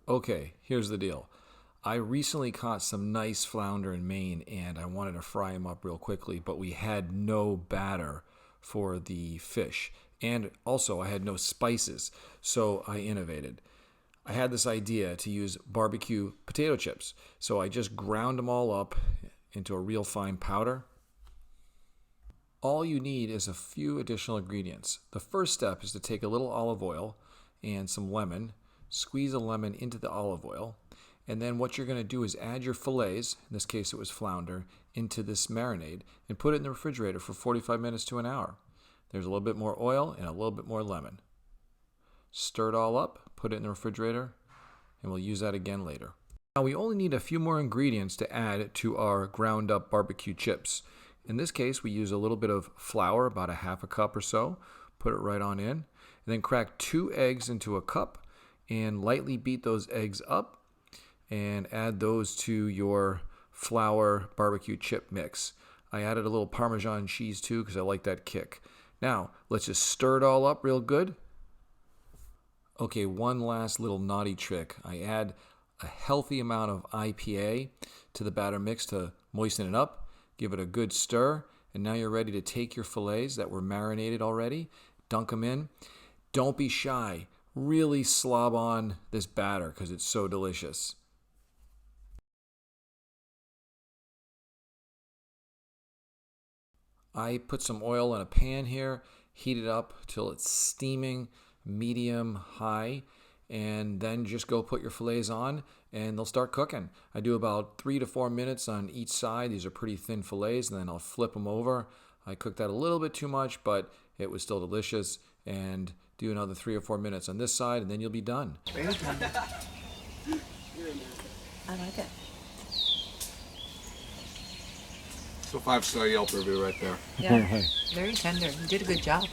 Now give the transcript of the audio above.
Okay, here's the deal. I recently caught some nice flounder in Maine and I wanted to fry them up real quickly, but we had no batter for the fish. And also, I had no spices, so I innovated. I had this idea to use barbecue potato chips, so I just ground them all up into a real fine powder. All you need is a few additional ingredients. The first step is to take a little olive oil and some lemon, squeeze a lemon into the olive oil, and then what you're going to do is add your fillets, in this case it was flounder, into this marinade and put it in the refrigerator for 45 minutes to an hour. There's a little bit more oil and a little bit more lemon. Stir it all up, put it in the refrigerator, and we'll use that again later. Now we only need a few more ingredients to add to our ground up barbecue chips. In this case, we use a little bit of flour, about a half a cup or so, put it right on in, and then crack 2 eggs into a cup and lightly beat those eggs up and add those to your flour barbecue chip mix. I added a little Parmesan cheese too because I like that kick. Now, let's just stir it all up real good. Okay, one last little naughty trick. I add a healthy amount of IPA to the batter mix to moisten it up. Give it a good stir, and now you're ready to take your fillets that were marinated already, dunk them in. Don't be shy. Really slob on this batter because it's so delicious. I put some oil in a pan here, heat it up till it's steaming, medium, high, and then just go put your fillets on and they'll start cooking. I do about 3 to 4 minutes on each side. These are pretty thin fillets, and then I'll flip them over. I cooked that a little bit too much, but it was still delicious. And do another 3 or 4 minutes on this side, and then you'll be done. Very tender. I like it. So 5-star Yelp review right there. Yeah, very tender. You did a good job.